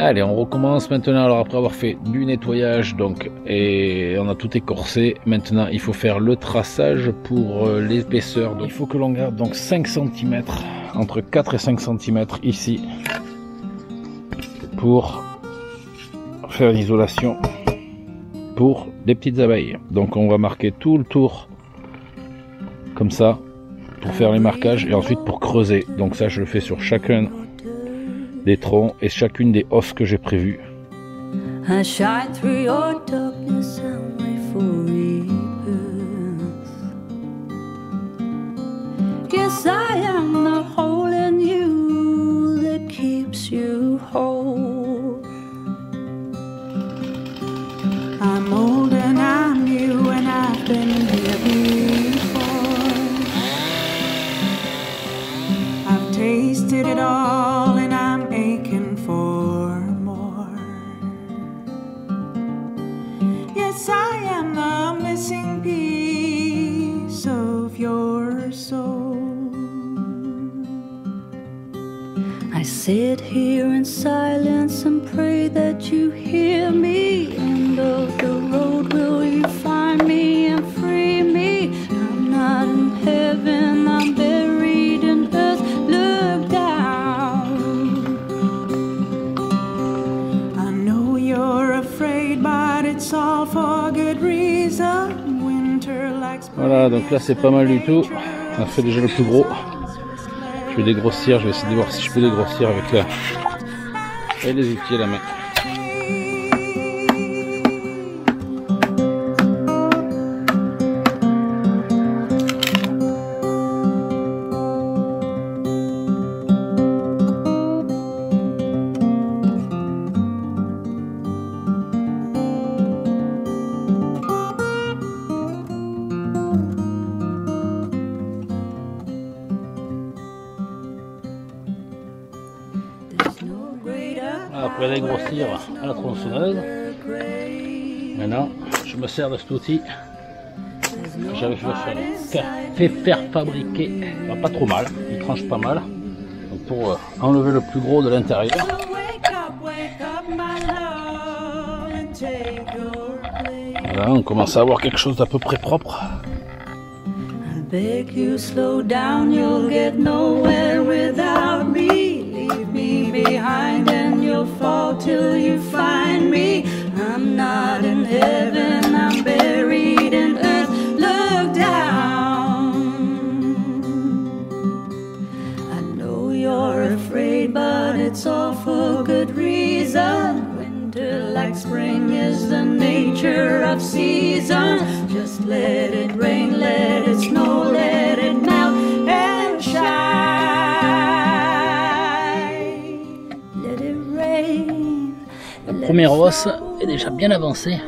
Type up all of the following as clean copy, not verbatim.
Allez, on recommence maintenant. Alors après avoir fait du nettoyage donc et on a tout écorcé, maintenant il faut faire le traçage pour l'épaisseur. Il faut que l'on garde donc 5 cm, entre 4 et 5 cm ici pour faire l'isolation pour les petites abeilles. Donc on va marquer tout le tour comme ça pour faire les marquages et ensuite pour creuser. Donc ça je le fais sur chacun des troncs et chacune des hausses que j'ai prévues. I'm old and I'm new and I've been here before. I've tasted it all and I'm aching for more. Yes, I am the missing piece of your soul. I sit here in silence and pray that you hear me. End of the road, will you find me and free me? I'm not in heaven, I'm buried in earth. Look down. I know you're afraid, but it's all for good reason. Winter like spring. Voilà, donc là c'est pas mal du tout. On a fait déjà le plus gros. Je vais dégrossir, je vais essayer de voir si je peux dégrossir avec la... et les outils à la main. Après dégrossir à la tronçonneuse, maintenant je me sers de cet outil que j'avais fait faire fabriquer, pas trop mal, il tranche pas mal, donc pour enlever le plus gros de l'intérieur. Voilà, on commence à avoir quelque chose d'à peu près propre. Behind and you'll fall till you find me. I'm not in heaven, I'm buried in earth. Look down. I know you're afraid, but it's all for good reason. Winter like spring is the nature of seasons. Just let it rain, let it snow, let it melt and shine. La première hausse est déjà bien avancée,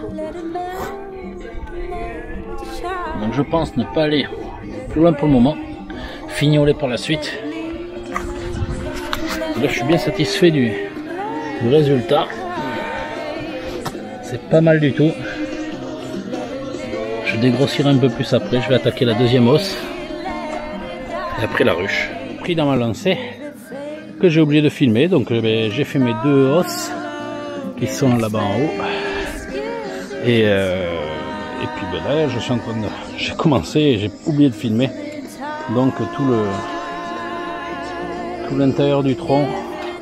donc je pense ne pas aller plus loin pour le moment, fignoler par la suite. Là je suis bien satisfait du résultat, c'est pas mal du tout. Je dégrossirai un peu plus après, je vais attaquer la deuxième hausse et après la ruche. Pris dans ma lancée que j'ai oublié de filmer, donc j'ai fait mes deux hausses qui sont là-bas en haut et puis là je suis en train de, j'ai commencé et j'ai oublié de filmer donc tout l'intérieur du tronc,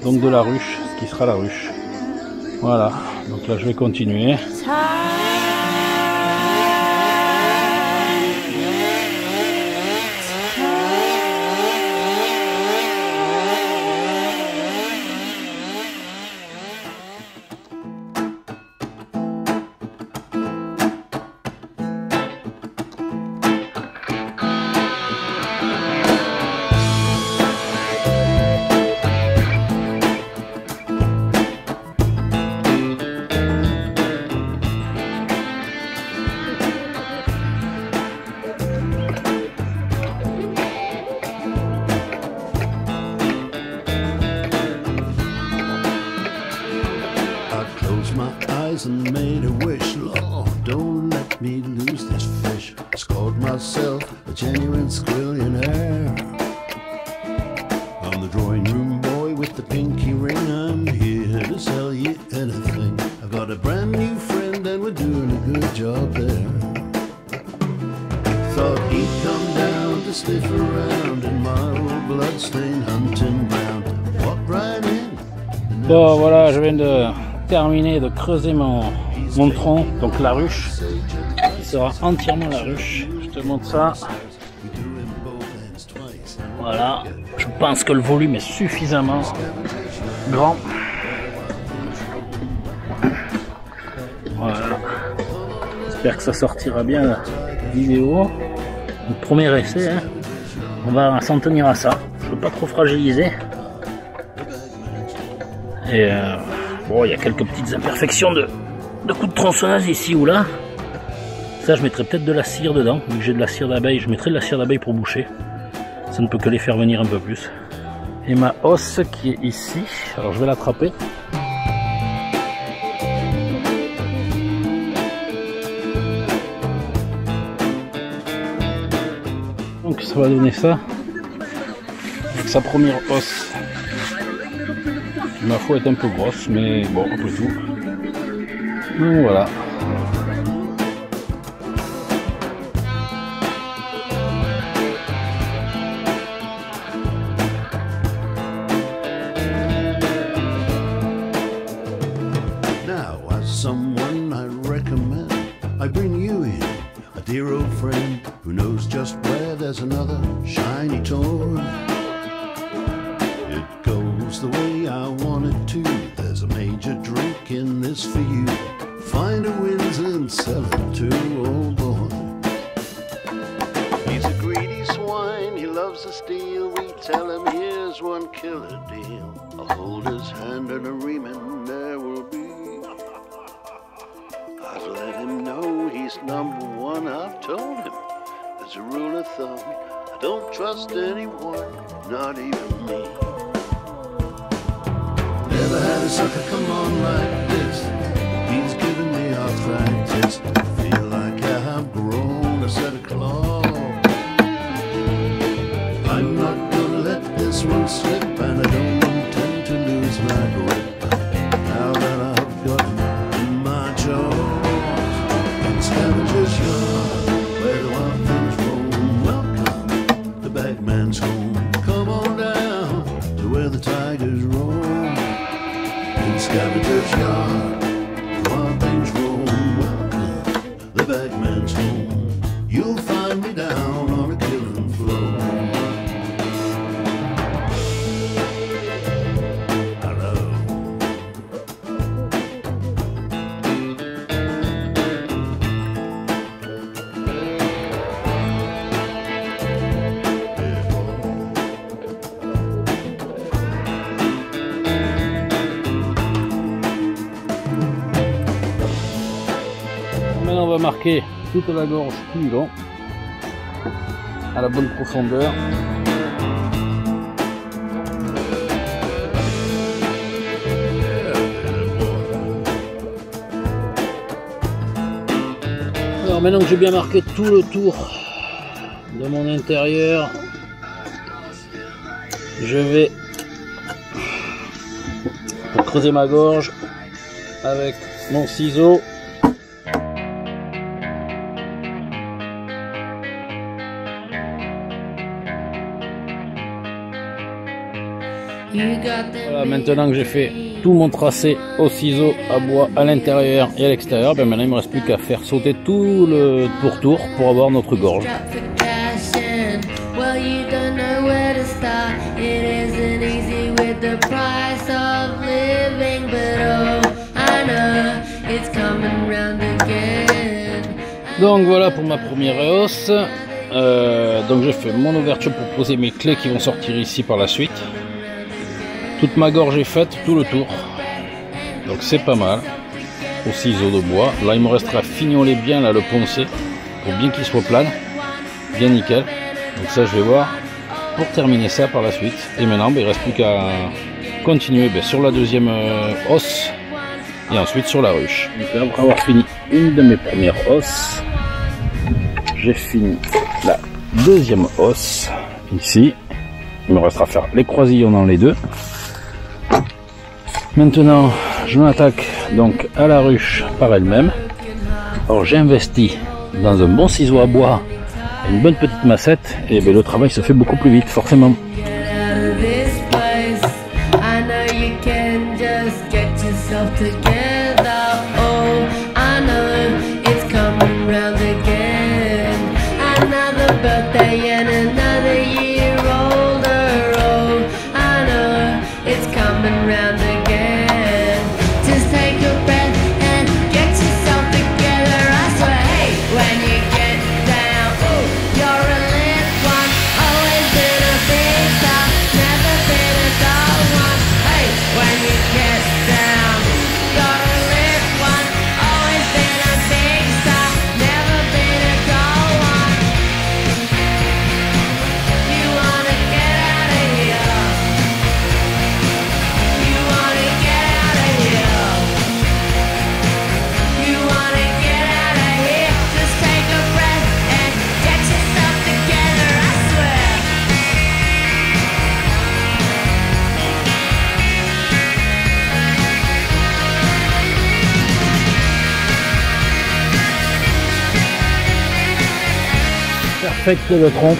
donc de la ruche, ce qui sera la ruche. Voilà, donc là je vais continuer. And made a wish, Lord, don't let me lose this fish. Scored myself a genuine squillionaire. I'm the drawing room boy with the pinky ring. I'm here to sell you a new friend and we're doing a good job there. Thought he'd come down to sniff around in my old bloodstained hunting ground. Walk right in. Bon voilà, je viens de terminer de creuser mon tronc, donc la ruche, qui sera entièrement la ruche. Je te montre ça. Voilà, je pense que le volume est suffisamment grand. Voilà, j'espère que ça sortira bien la vidéo. Le premier essai, hein. On va s'en tenir à ça. Je ne veux pas trop fragiliser. Et bon, il y a quelques petites imperfections de coups de tronçonneuse ici ou là. Ça, je mettrai peut-être de la cire dedans. Vu que j'ai de la cire d'abeille, je mettrai de la cire d'abeille pour boucher. Ça ne peut que les faire venir un peu plus. Et ma hausse qui est ici, alors je vais l'attraper. Donc ça va donner ça. Avec sa première hausse. Ma foi est un peu grosse, mais bon, après tout. Donc voilà. Now, as someone I recommend, I bring you in a dear old friend who knows just where there's another shiny toy. It goes the way I want it to. There's a major drink in this for you. Find a wins and sell it to old boy. He's a greedy swine, he loves to steal. We tell him here's one killer deal. I'll hold his hand and a reaming there will be. I've let him know he's number one. I've told him there's a rule of thumb. I don't trust anyone, not even me. Never had a sucker come on like this. He's giving me arthritis. I feel like I have grown a set of claws. I'm not gonna let this one slip, and I don't intend to lose my grip. Now that I've got him in my jaws, in Scavenger's Yard, where the wild things roam. Welcome to Bagman's home. Come on down to where the tigers roam. In Scavenger's Yard, wild things roam. Welcome, the Bagman's home. You'll find me down on a killing floor. Hello. Maintenant on va marquer toute la gorge plus long, à la bonne profondeur. Alors maintenant que j'ai bien marqué tout le tour de mon intérieur, je vais creuser ma gorge avec mon ciseau. Voilà, maintenant que j'ai fait tout mon tracé au ciseau à bois à l'intérieur et à l'extérieur, ben maintenant il ne me reste plus qu'à faire sauter tout le pourtour pour avoir notre gorge. Donc voilà pour ma première hausse. Donc j'ai fait mon ouverture pour poser mes clés qui vont sortir ici par la suite. Toute ma gorge est faite, tout le tour. Donc c'est pas mal. Au ciseau de bois. Là il me restera à fignoler bien là, le poncer. Pour bien qu'il soit plane. Bien nickel. Donc ça je vais voir pour terminer ça par la suite. Et maintenant ben, il ne reste plus qu'à continuer ben, sur la deuxième hausse. Et ensuite sur la ruche. Donc après avoir fini une de mes premières hausses, j'ai fini la deuxième hausse ici. Il me restera à faire les croisillons dans les deux. Maintenant, je m'attaque donc à la ruche par elle-même. Alors j'ai investi dans un bon ciseau à bois, une bonne petite massette, et ben, le travail se fait beaucoup plus vite, forcément. Perfect le trompe.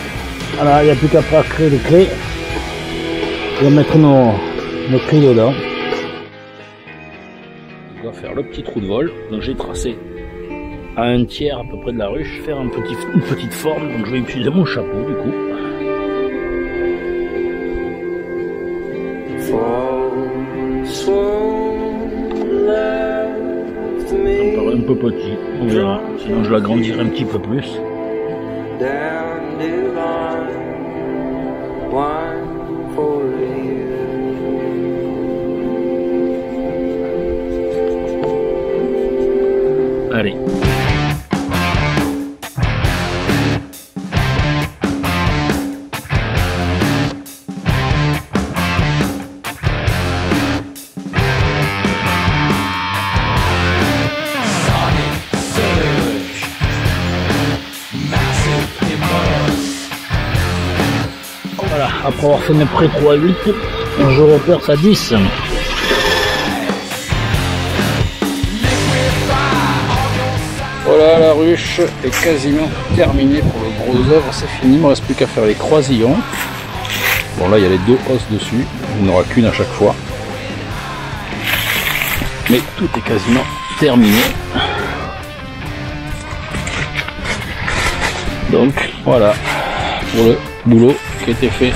Voilà, il n'y a plus qu'à créer les clés. On va mettre nos clés dedans. On doit faire le petit trou de vol. Donc j'ai tracé à un tiers à peu près de la ruche, faire une petite forme. Donc je vais utiliser mon chapeau du coup. Ça me paraît un peu petit, on verra. Sinon je l'agrandirai un petit peu plus. Allez. Voilà, après avoir fait mes pré 3 à 8, je reperce à 10. Voilà, la ruche est quasiment terminée pour le gros œuvre, c'est fini, il ne me reste plus qu'à faire les croisillons. Bon là il y a les 2 hausses dessus, il n'y en aura qu'une à chaque fois. Mais tout est quasiment terminé. Donc voilà pour le boulot qui a été fait.